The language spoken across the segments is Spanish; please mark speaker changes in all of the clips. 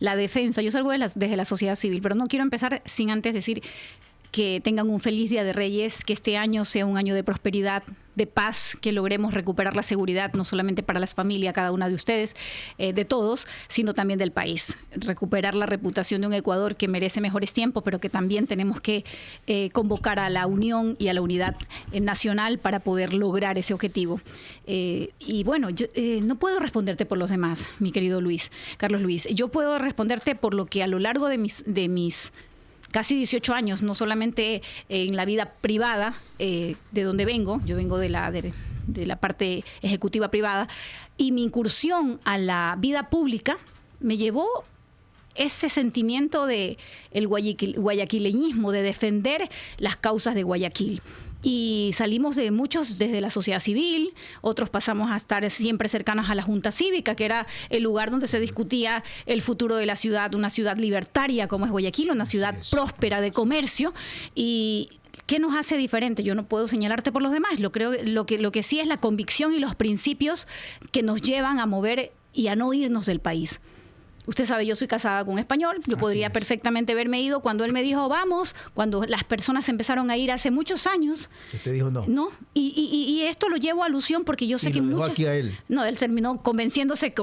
Speaker 1: la defensa. Yo salgo desde la sociedad civil, pero no quiero empezar sin antes decir que tengan un feliz Día de Reyes, que este año sea un año de prosperidad, de paz, que logremos recuperar la seguridad, no solamente para las familias, cada una de ustedes, de todos, sino también del país. Recuperar la reputación de un Ecuador que merece mejores tiempos, pero que también tenemos que convocar a la unión y a la unidad nacional para poder lograr ese objetivo. Y bueno, yo no puedo responderte por los demás, mi querido Carlos Luis. Yo puedo responderte por lo que a lo largo de mis casi 18 años, no solamente en la vida privada, de donde vengo, yo vengo de la parte ejecutiva privada, y mi incursión a la vida pública me llevó ese sentimiento de el guayaquileñismo, de defender las causas de Guayaquil. Y salimos de muchos desde la sociedad civil, otros pasamos a estar siempre cercanos a la Junta Cívica, que era el lugar donde se discutía el futuro de la ciudad, una ciudad libertaria como es Guayaquil, una ciudad próspera de comercio. Y ¿qué nos hace diferente? Yo no puedo señalarte por los demás, lo que sí es la convicción y los principios que nos llevan a mover y a no irnos del país. Usted sabe, yo soy casada con un español, yo podría perfectamente haberme ido cuando él me dijo vamos, cuando las personas empezaron a ir hace muchos años.
Speaker 2: Usted dijo no.
Speaker 1: No, y esto lo llevo a alusión porque yo sé que muchos...
Speaker 2: aquí a él.
Speaker 1: No, él terminó convenciéndose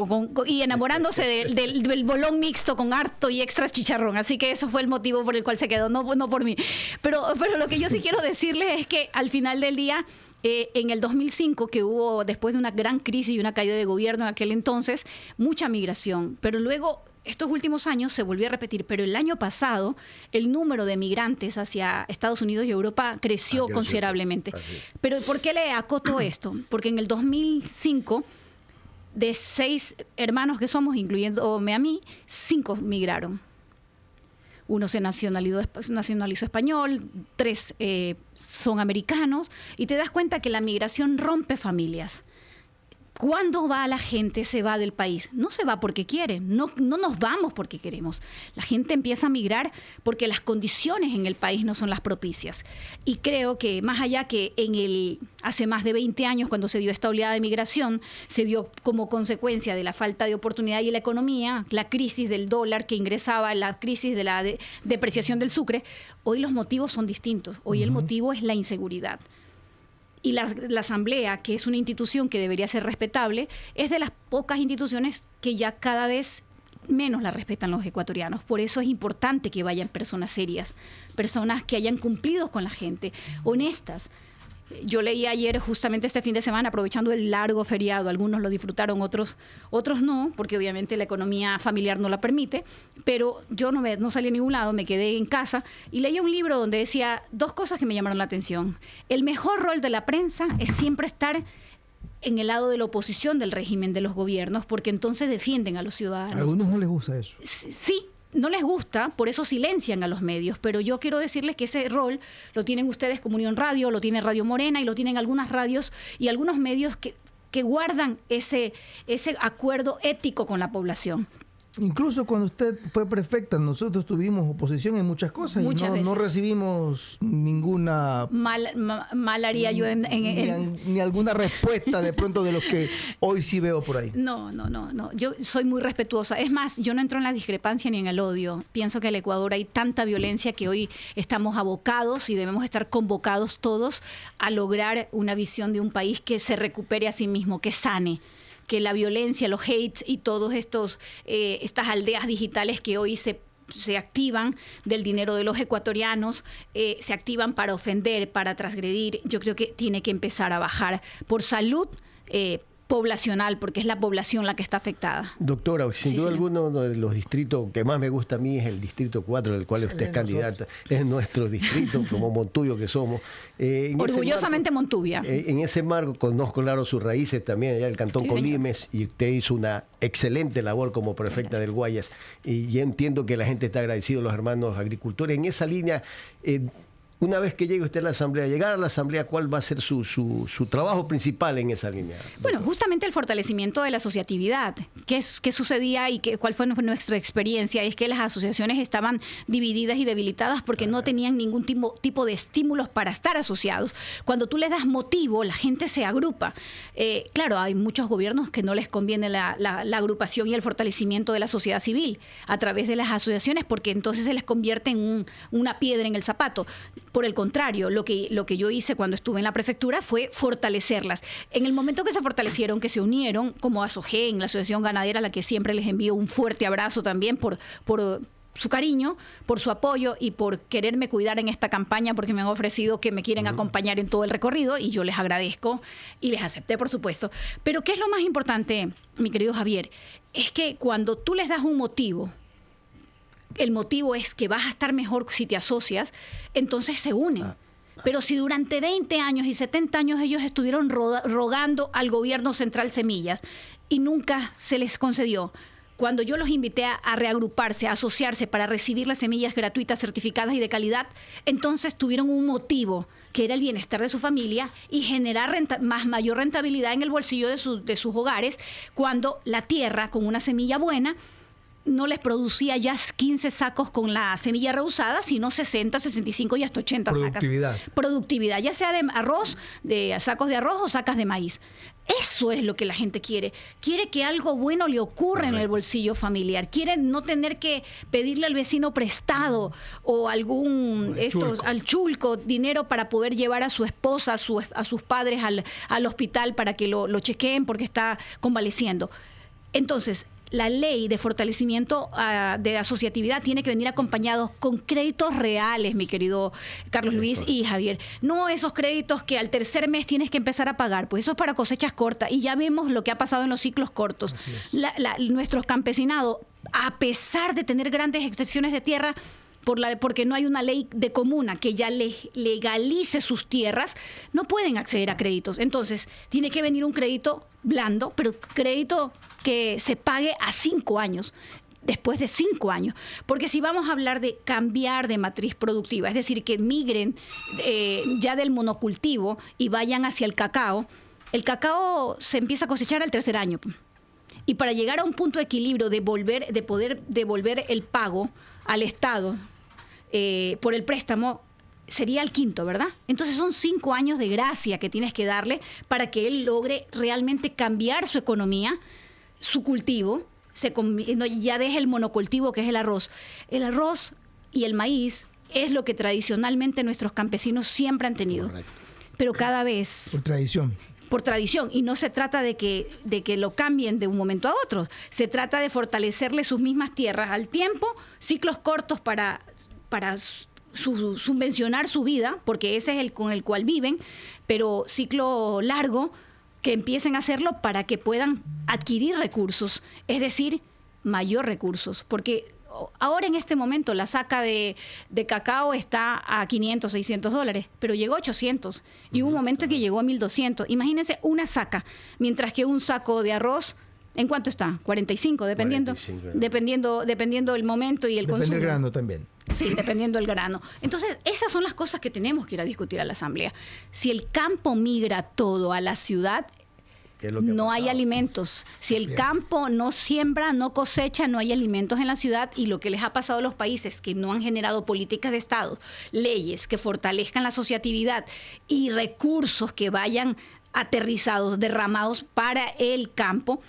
Speaker 1: y enamorándose del bolón mixto con harto y extra chicharrón, así que eso fue el motivo por el cual se quedó, no por mí. Pero lo que yo sí quiero decirles es que al final del día... en el 2005, que hubo después de una gran crisis y una caída de gobierno en aquel entonces, mucha migración, pero luego estos últimos años se volvió a repetir, pero el año pasado el número de migrantes hacia Estados Unidos y Europa creció considerablemente. Pero ¿por qué le acoto esto? Porque en el 2005, de 6 hermanos que somos, incluyéndome a mí, 5 migraron. Uno se nacionalizó español, 3 son americanos, y te das cuenta que la migración rompe familias. ¿Cuándo va la gente? Se va del país. No se va porque quiere, no nos vamos porque queremos. La gente empieza a migrar porque las condiciones en el país no son las propicias. Y creo que más allá que hace más de 20 años, cuando se dio esta oleada de migración, se dio como consecuencia de la falta de oportunidad y la economía, la crisis del dólar que ingresaba, la crisis de la depreciación del sucre, hoy los motivos son distintos. Hoy el motivo es la inseguridad. Y la Asamblea, que es una institución que debería ser respetable, es de las pocas instituciones que ya cada vez menos la respetan los ecuatorianos. Por eso es importante que vayan personas serias, personas que hayan cumplido con la gente, honestas. Yo leí ayer, justamente este fin de semana, aprovechando el largo feriado, algunos lo disfrutaron, otros no, porque obviamente la economía familiar no la permite, pero yo no salí a ningún lado, me quedé en casa y leí un libro donde decía 2 cosas que me llamaron la atención. El mejor rol de la prensa es siempre estar en el lado de la oposición del régimen, de los gobiernos, porque entonces defienden a los ciudadanos.
Speaker 2: A algunos no les gusta eso.
Speaker 1: Sí. No les gusta, por eso silencian a los medios, pero yo quiero decirles que ese rol lo tienen ustedes como Unión Radio, lo tiene Radio Morena y lo tienen algunas radios y algunos medios que guardan ese acuerdo ético con la población.
Speaker 2: Incluso cuando usted fue prefecta, nosotros tuvimos oposición en muchas cosas y no recibimos ninguna...
Speaker 1: Mal haría yo
Speaker 2: ni alguna respuesta de pronto de los que hoy sí veo por ahí.
Speaker 1: No. Yo soy muy respetuosa. Es más, yo no entro en la discrepancia ni en el odio. Pienso que en el Ecuador hay tanta violencia que hoy estamos abocados y debemos estar convocados todos a lograr una visión de un país que se recupere a sí mismo, que sane. Que la violencia, los hates y todos estas aldeas digitales que hoy se activan del dinero de los ecuatorianos, se activan para ofender, para transgredir. Yo creo que tiene que empezar a bajar por salud poblacional, porque es la población la que está afectada.
Speaker 3: Doctora, sin duda alguna, uno de los distritos que más me gusta a mí es el distrito 4, del cual usted es candidata. Es nuestro distrito, como Montubio que somos.
Speaker 1: Orgullosamente Montubia.
Speaker 3: En ese marco conozco, claro, sus raíces también, allá del Cantón Colimes, y usted hizo una excelente labor como prefecta del Guayas. Y ya entiendo que la gente está agradecida, los hermanos agricultores. En esa línea... Una vez que llegue usted a la Asamblea, llegar a la Asamblea, ¿cuál va a ser su trabajo principal en esa línea?
Speaker 1: Bueno, justamente el fortalecimiento de la asociatividad. ¿Qué sucedía y cuál fue nuestra experiencia? Es que las asociaciones estaban divididas y debilitadas porque no tenían ningún tipo de estímulos para estar asociados. Cuando tú les das motivo, la gente se agrupa. Claro, hay muchos gobiernos que no les conviene la agrupación y el fortalecimiento de la sociedad civil a través de las asociaciones, porque entonces se les convierte en una piedra en el zapato. Por el contrario, lo que yo hice cuando estuve en la prefectura fue fortalecerlas. En el momento que se fortalecieron, que se unieron, como ASOGEN, la Asociación Ganadera, a la que siempre les envío un fuerte abrazo también por su cariño, por su apoyo y por quererme cuidar en esta campaña, porque me han ofrecido que me quieren acompañar en todo el recorrido y yo les agradezco y les acepté, por supuesto. Pero ¿qué es lo más importante, mi querido Javier? Es que cuando tú les das un motivo, el motivo es que vas a estar mejor si te asocias, entonces se unen. Pero si durante 20 años y 70 años ellos estuvieron rogando al gobierno central semillas y nunca se les concedió, cuando yo los invité a reagruparse, a asociarse para recibir las semillas gratuitas, certificadas y de calidad, entonces tuvieron un motivo, que era el bienestar de su familia y generar mayor rentabilidad en el bolsillo de sus hogares, cuando la tierra, con una semilla buena, no les producía ya 15 sacos con la semilla rehusada, sino 60, 65 y hasta 80 sacas. Productividad, ya sea de arroz, de sacos de arroz o sacas de maíz. Eso es lo que la gente quiere. Quiere que algo bueno le ocurra en el bolsillo familiar. Quiere no tener que pedirle al vecino prestado o al chulco dinero para poder llevar a su esposa, a sus padres al hospital para que lo chequeen porque está convaleciendo. Entonces, la ley de fortalecimiento de asociatividad tiene que venir acompañado con créditos reales, mi querido Carlos Luis y Javier. No esos créditos que al tercer mes tienes que empezar a pagar, pues eso es para cosechas cortas. Y ya vemos lo que ha pasado en los ciclos cortos. Nuestros campesinados, a pesar de tener grandes extensiones de tierra, porque no hay una ley de comuna que ya legalice sus tierras, no pueden acceder a créditos. Entonces, tiene que venir un crédito blando, pero crédito que se pague a 5 años, después de 5 años. Porque si vamos a hablar de cambiar de matriz productiva, es decir, que migren ya del monocultivo y vayan hacia el cacao se empieza a cosechar al tercer año. Y para llegar a un punto de equilibrio de poder devolver el pago al Estado por el préstamo, sería el quinto, ¿verdad? Entonces son 5 años de gracia que tienes que darle para que él logre realmente cambiar su economía, su cultivo, ya deje el monocultivo que es el arroz. El arroz y el maíz es lo que tradicionalmente nuestros campesinos siempre han tenido. Correcto. Pero cada vez... Por tradición, y no se trata de que lo cambien de un momento a otro, se trata de fortalecerle sus mismas tierras al tiempo, ciclos cortos para subvencionar su vida, porque ese es el con el cual viven, pero ciclo largo, que empiecen a hacerlo para que puedan adquirir recursos, es decir, mayor recursos, porque ahora en este momento la saca de cacao está a 500, 600 dólares, pero llegó a 800 y hubo un momento en que llegó a 1200. Imagínense una saca, mientras que un saco de arroz, ¿en cuánto está? 45, dependiendo del momento y el consumo. Depende del
Speaker 2: grano también.
Speaker 1: Sí, dependiendo del grano. Entonces, esas son las cosas que tenemos que ir a discutir a la Asamblea. Si el campo migra todo a la ciudad, no hay alimentos. Si el campo no siembra, no cosecha, no hay alimentos en la ciudad. Y lo que les ha pasado a los países que no han generado políticas de Estado, leyes que fortalezcan la asociatividad y recursos que vayan aterrizados, derramados para el campo,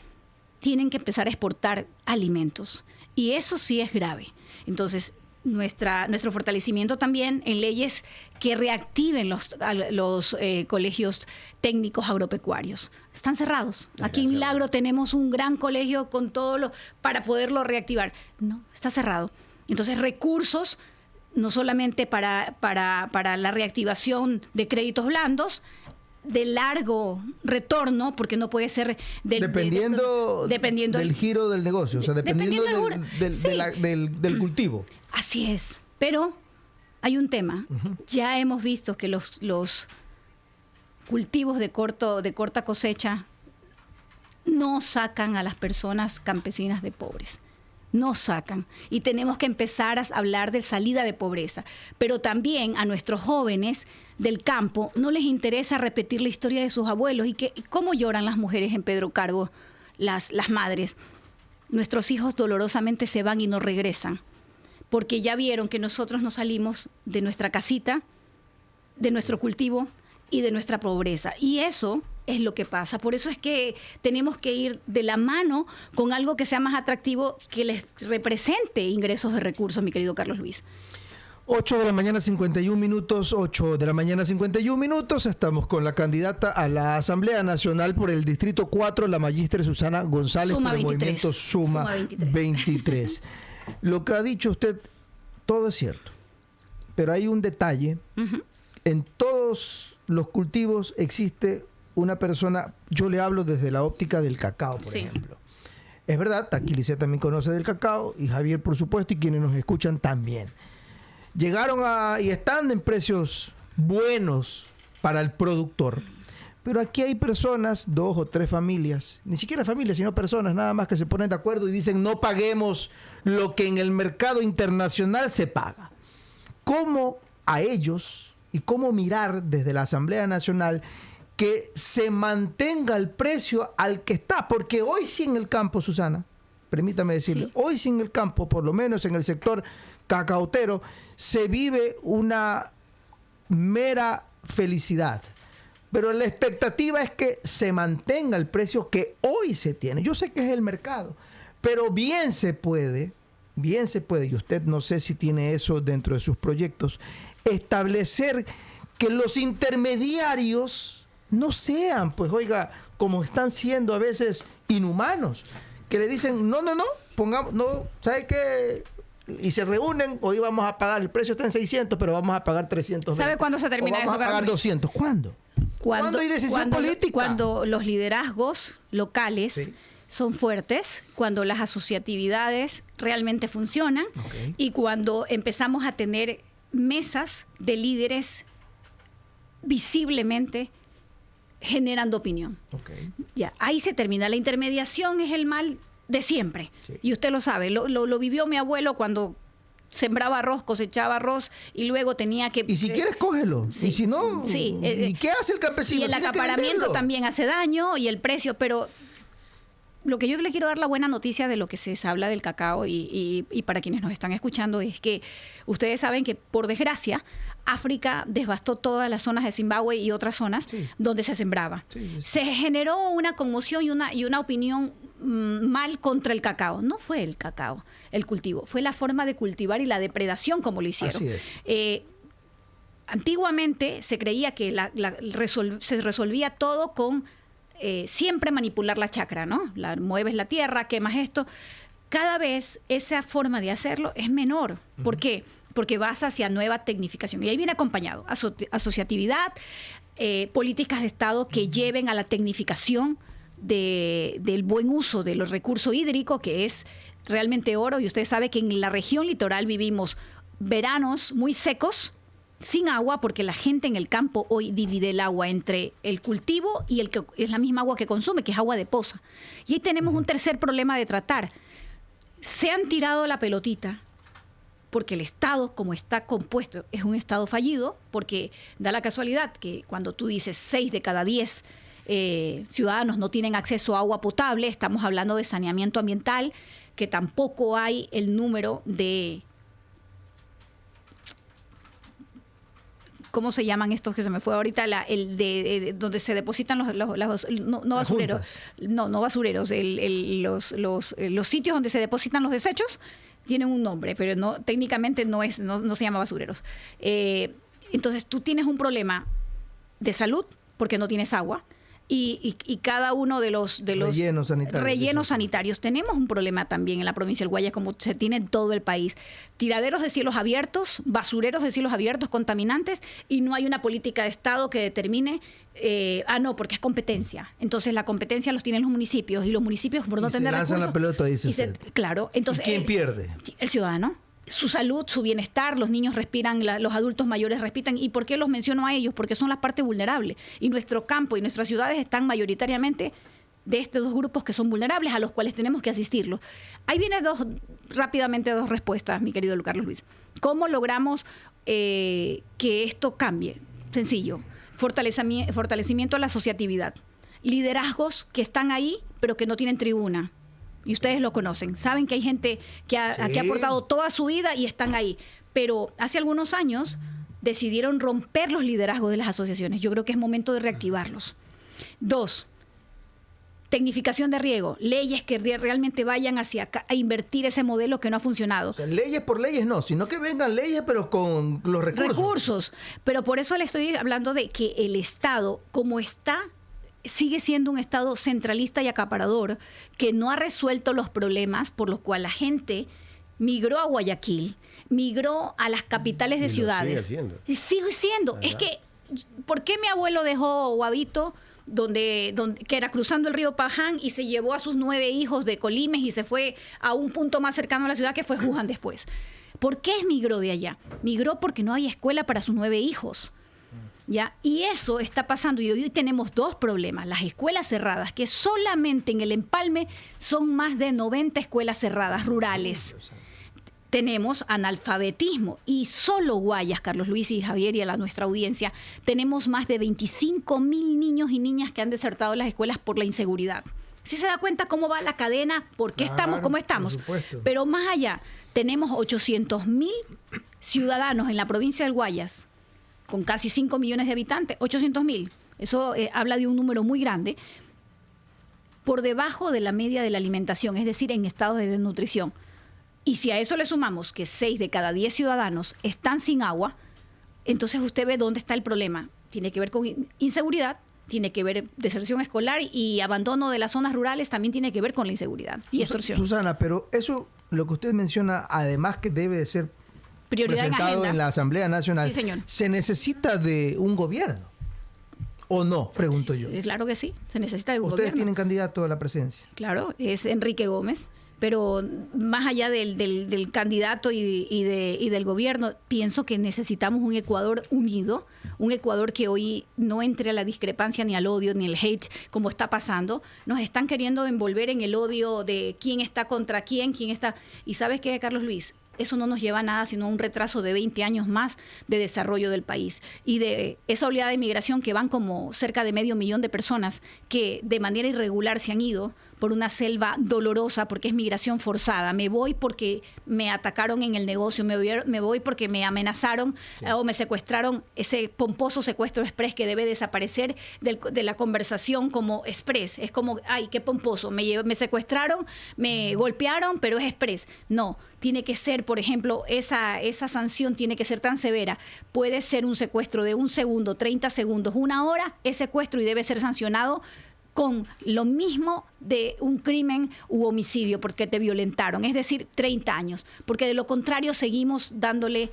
Speaker 1: tienen que empezar a exportar alimentos. Y eso sí es grave. Entonces, nuestro fortalecimiento también en leyes que reactiven los colegios técnicos agropecuarios. Están cerrados. Aquí en Milagro tenemos un gran colegio con todo para poderlo reactivar. No, está cerrado. Entonces, recursos no solamente para la reactivación de créditos blandos, de largo retorno, porque no puede ser
Speaker 2: dependiendo del giro del negocio, o sea, dependiendo del cultivo.
Speaker 1: Así es, pero hay un tema. Ya hemos visto que los cultivos de corta cosecha no sacan a las personas campesinas de pobres. no sacan. Y tenemos que empezar a hablar de salida de pobreza. Pero también a nuestros jóvenes del campo no les interesa repetir la historia de sus abuelos y cómo lloran las mujeres en Pedro Carbo, las madres. Nuestros hijos dolorosamente se van y no regresan, porque ya vieron que nosotros no salimos de nuestra casita, de nuestro cultivo y de nuestra pobreza. Y eso es lo que pasa. Por eso es que tenemos que ir de la mano con algo que sea más atractivo, que les represente ingresos de recursos, mi querido Carlos Luis.
Speaker 2: 8 de la mañana 51 minutos, 8 de la mañana 51 minutos. Estamos con la candidata a la Asamblea Nacional por el Distrito 4, la magíster Susana González,
Speaker 1: Suma
Speaker 2: por el
Speaker 1: 23.
Speaker 2: movimiento Suma 23. Lo que ha dicho usted, todo es cierto. Pero hay un detalle. En todos los cultivos existe una persona, yo le hablo desde la óptica del cacao, por ejemplo. Es verdad, Taquilicé también conoce del cacao, y Javier, por supuesto, y quienes nos escuchan también. Llegaron y están en precios buenos para el productor. Pero aquí hay personas, 2 o 3 familias, ni siquiera familias, sino personas nada más, que se ponen de acuerdo y dicen no paguemos lo que en el mercado internacional se paga. ¿Cómo a ellos y cómo mirar desde la Asamblea Nacional que se mantenga el precio al que está? Porque hoy sí en el campo, Susana, permítame decirle, hoy sí en el campo, por lo menos en el sector cacautero, se vive una mera felicidad. Pero la expectativa es que se mantenga el precio que hoy se tiene. Yo sé que es el mercado, pero bien se puede, y usted no sé si tiene eso dentro de sus proyectos, establecer que los intermediarios no sean, pues oiga, como están siendo a veces inhumanos, que le dicen, no, pongamos, no, ¿sabe qué? Y se reúnen, hoy vamos a pagar, el precio está en 600, pero vamos a pagar 300.
Speaker 1: ¿Sabe cuándo se termina eso?
Speaker 2: Vamos a pagar 200. ¿Cuándo? ¿Cuándo hay decisión política?
Speaker 1: Cuando los liderazgos locales son fuertes, cuando las asociatividades realmente funcionan y cuando empezamos a tener mesas de líderes visiblemente generando opinión. Ya, ahí se termina. La intermediación es el mal de siempre. Y usted lo sabe, lo vivió mi abuelo cuando sembraba arroz, cosechaba arroz y luego tenía que...
Speaker 2: Y si quieres, cógelo. Y si no, ¿y qué hace el campesino?
Speaker 1: Y el acaparamiento también hace daño y el precio, pero lo que yo le quiero dar la buena noticia de lo que se habla del cacao y para quienes nos están escuchando es que ustedes saben que, por desgracia, África devastó todas las zonas de Zimbabue y otras zonas donde se sembraba. Se generó una conmoción y una opinión mal contra el cacao. No fue el cacao el cultivo, fue la forma de cultivar y la depredación como lo hicieron.
Speaker 2: Así es.
Speaker 1: Antiguamente se creía que se resolvía todo con siempre manipular la chacra, ¿no? Mueves la tierra, quemas esto. Cada vez esa forma de hacerlo es menor. ¿Por qué? Porque vas hacia nueva tecnificación. Y ahí viene acompañado asociatividad, políticas de Estado que lleven a la tecnificación del buen uso de los recursos hídricos, que es realmente oro. Y usted sabe que en la región litoral vivimos veranos muy secos, sin agua, porque la gente en el campo hoy divide el agua entre el cultivo y el que es la misma agua que consume, que es agua de poza. Y ahí tenemos un tercer problema de tratar. Se han tirado la pelotita porque el Estado, como está compuesto, es un Estado fallido, porque da la casualidad que cuando tú dices 6 de cada 10 ciudadanos no tienen acceso a agua potable, estamos hablando de saneamiento ambiental, que tampoco hay el número de... ¿Cómo se llaman estos que se me fue ahorita? Donde se depositan no basureros. No basureros. Los sitios donde se depositan los desechos tienen un nombre, pero no, técnicamente no se llama basureros. Entonces tú tienes un problema de salud porque no tienes agua. Y cada uno de los rellenos sanitarios. Tenemos un problema también en la provincia del Guayas, como se tiene en todo el país. Tiraderos de cielos abiertos, basureros de cielos abiertos, contaminantes, y no hay una política de Estado que determine, porque es competencia. Entonces la competencia los tienen los municipios, y los municipios, por no tener recursos...
Speaker 2: se lanzan la pelota, dice usted.
Speaker 1: Claro. Entonces,
Speaker 2: ¿y quién pierde?
Speaker 1: El ciudadano. Su salud, su bienestar, los niños respiran, los adultos mayores respiran. ¿Y por qué los menciono a ellos? Porque son la parte vulnerable. Y nuestro campo y nuestras ciudades están mayoritariamente de estos dos grupos que son vulnerables, a los cuales tenemos que asistirlos. Ahí vienen rápidamente dos respuestas, mi querido Carlos Luis. ¿Cómo logramos que esto cambie? Sencillo. Fortalecimiento a la asociatividad. Liderazgos que están ahí, pero que no tienen tribuna. Y ustedes lo conocen. Saben que hay gente que ha aportado toda su vida y están ahí. Pero hace algunos años decidieron romper los liderazgos de las asociaciones. Yo creo que es momento de reactivarlos. 2, tecnificación de riego. Leyes que realmente vayan a invertir ese modelo que no ha funcionado.
Speaker 2: O sea, leyes por leyes no, sino que vengan leyes pero con los recursos.
Speaker 1: Pero por eso le estoy hablando de que el Estado, como está, sigue siendo un Estado centralista y acaparador que no ha resuelto los problemas por los cuales la gente migró a Guayaquil, migró a las capitales de ciudades. Sigue siendo. ¿Verdad? Es que, ¿por qué mi abuelo dejó Guavito, que era cruzando el río Paján, y se llevó a sus 9 hijos de Colimes y se fue a un punto más cercano a la ciudad que fue Juján después? ¿Por qué migró de allá? Migró porque no hay escuela para sus 9 hijos. ¿Ya? Y eso está pasando, y hoy tenemos 2 problemas. Las escuelas cerradas, que solamente en el Empalme son más de 90 escuelas cerradas rurales. Tenemos analfabetismo, y solo Guayas, Carlos Luis y Javier y a nuestra audiencia, tenemos más de 25,000 niños y niñas que han desertado las escuelas por la inseguridad. ¿Sí se da cuenta cómo va la cadena? ¿Por qué estamos como estamos? Pero más allá, tenemos 800,000 ciudadanos en la provincia del Guayas, con casi 5 millones de habitantes, 800,000. Eso habla de un número muy grande, por debajo de la media de la alimentación, es decir, en estado de desnutrición. Y si a eso le sumamos que 6 de cada 10 ciudadanos están sin agua, entonces usted ve dónde está el problema. Tiene que ver con inseguridad, tiene que ver deserción escolar, y abandono de las zonas rurales también tiene que ver con la inseguridad y extorsión.
Speaker 2: Susana, pero eso, lo que usted menciona, además que debe de ser
Speaker 1: prioridad
Speaker 2: presentado en la Asamblea Nacional,
Speaker 1: sí, señor,
Speaker 2: ¿se necesita de un gobierno o no? Pregunto yo.
Speaker 1: Claro que sí, se necesita de un
Speaker 2: ¿Ustedes
Speaker 1: gobierno.
Speaker 2: tienen candidato a la presidencia?
Speaker 1: Claro, es Enrique Gómez. Pero más allá del candidato y del gobierno, pienso que necesitamos un Ecuador unido, un Ecuador que hoy no entre a la discrepancia, ni al odio, ni al hate, como está pasando. Nos están queriendo envolver en el odio de quién está contra quién está... ¿Y sabes qué, Carlos Luis? Eso no nos lleva a nada, sino a un retraso de 20 años más de desarrollo del país. Y de esa oleada de migración que van como cerca de 500,000 de personas que de manera irregular se han ido por una selva dolorosa, porque es migración forzada. Me voy porque me atacaron en el negocio, me voy porque me amenazaron, o me secuestraron, ese pomposo secuestro express que debe desaparecer de la conversación como express. Es como, ay, qué pomposo, me secuestraron, me golpearon, pero es express. No, tiene que ser, por ejemplo, esa sanción tiene que ser tan severa. Puede ser un secuestro de 1 segundo, 30 segundos, 1 hora, es secuestro y debe ser sancionado con lo mismo de un crimen u homicidio porque te violentaron, es decir, 30 años, porque de lo contrario seguimos dándole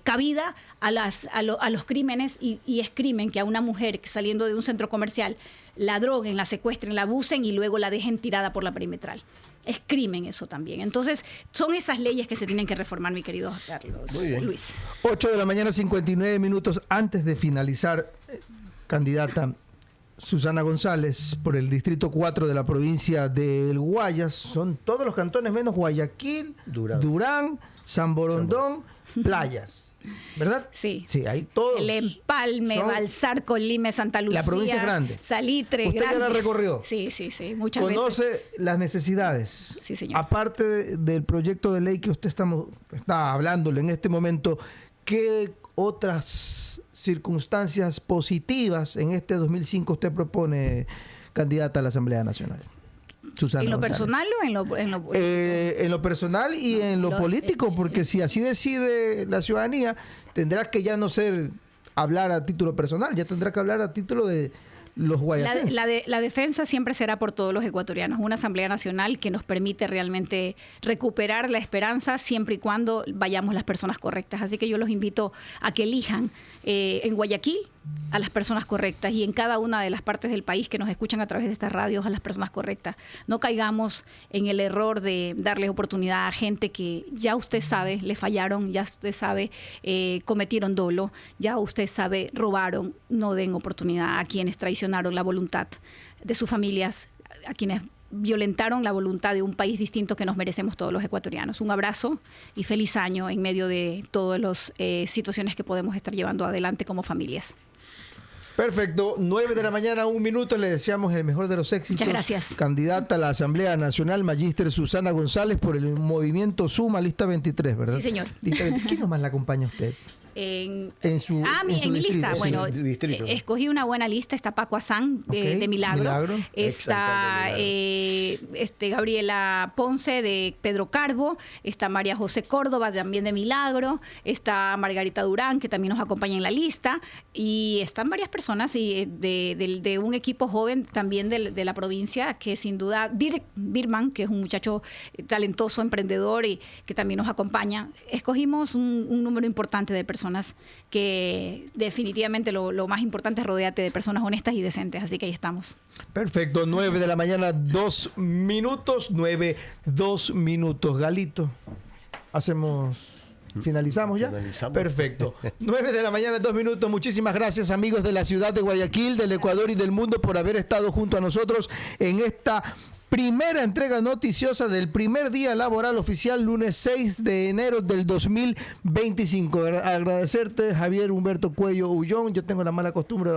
Speaker 1: cabida a los crímenes, y es crimen que a una mujer saliendo de un centro comercial la droguen, la secuestren, la abusen y luego la dejen tirada por la perimetral. Es crimen eso también. Entonces, son esas leyes que se tienen que reformar, mi querido Carlos Luis.
Speaker 2: 8 de la mañana, 59 minutos antes de finalizar, candidata Susana González, por el distrito 4 de la provincia del Guayas. Son todos los cantones menos Guayaquil, Durán, San Borondón, Playas, ¿verdad?
Speaker 1: Sí.
Speaker 2: Sí, ahí todos.
Speaker 1: El Empalme, Balsar, Colime, Santa Lucía.
Speaker 2: La provincia es grande.
Speaker 1: Salitre,
Speaker 2: ¿Usted
Speaker 1: grande.
Speaker 2: ya la recorrió?
Speaker 1: Sí, muchas veces.
Speaker 2: ¿Conoce las necesidades?
Speaker 1: Sí, señor.
Speaker 2: Aparte del proyecto de ley que usted está hablándole en este momento, ¿qué otras circunstancias positivas en este 2005 usted propone, candidata a la Asamblea Nacional? Susana
Speaker 1: ¿En lo
Speaker 2: González.
Speaker 1: personal o en lo
Speaker 2: en lo personal y en lo político, porque si así decide la ciudadanía, tendrá que ya no hablar a título personal, ya tendrá que hablar a título de los guayacenses.
Speaker 1: La defensa siempre será por todos los ecuatorianos, una Asamblea Nacional que nos permite realmente recuperar la esperanza siempre y cuando vayamos las personas correctas. Así que yo los invito a que elijan en Guayaquil a las personas correctas, y en cada una de las partes del país que nos escuchan a través de estas radios a las personas correctas. No caigamos en el error de darles oportunidad a gente que ya usted sabe, le fallaron, ya usted sabe, cometieron dolo, ya usted sabe, robaron. No den oportunidad a quienes traicionaron la voluntad de sus familias, a quienes violentaron la voluntad de un país distinto que nos merecemos todos los ecuatorianos. Un abrazo y feliz año en medio de todas las situaciones que podemos estar llevando adelante como familias.
Speaker 2: Perfecto, 9 de la mañana, 1 minuto, le deseamos el mejor de los éxitos.
Speaker 1: Muchas gracias.
Speaker 2: Candidata a la Asamblea Nacional, Magíster Susana González, por el movimiento Suma, lista 23, ¿verdad?
Speaker 1: Sí, señor.
Speaker 2: Lista 23. ¿Quién nomás la acompaña a usted?
Speaker 1: En
Speaker 2: su
Speaker 1: mi lista,
Speaker 2: sí,
Speaker 1: bueno,
Speaker 3: distrito.
Speaker 1: Escogí una buena lista. Está Paco Azán de Milagro. Está Gabriela Ponce de Pedro Carbo. Está María José Córdoba también de Milagro. Está Margarita Durán, que también nos acompaña en la lista. Y están varias personas de un equipo joven también de la provincia, que sin duda, Dirk Birman, que es un muchacho talentoso, emprendedor y que también nos acompaña. Escogimos un número importante de personas que definitivamente lo más importante es rodearte de personas honestas y decentes, así que ahí estamos.
Speaker 2: Perfecto, 9 de la mañana, 2 minutos, 9, 2 minutos. Galito, ¿finalizamos ya?
Speaker 3: Finalizamos.
Speaker 2: Perfecto. 9 de la mañana, 2 minutos. Muchísimas gracias, amigos de la ciudad de Guayaquil, del Ecuador y del mundo, por haber estado junto a nosotros en esta primera entrega noticiosa del primer día laboral oficial, lunes 6 de enero del 2025. Agradecerte, Javier Humberto Cuello Ullón. Yo tengo la mala costumbre,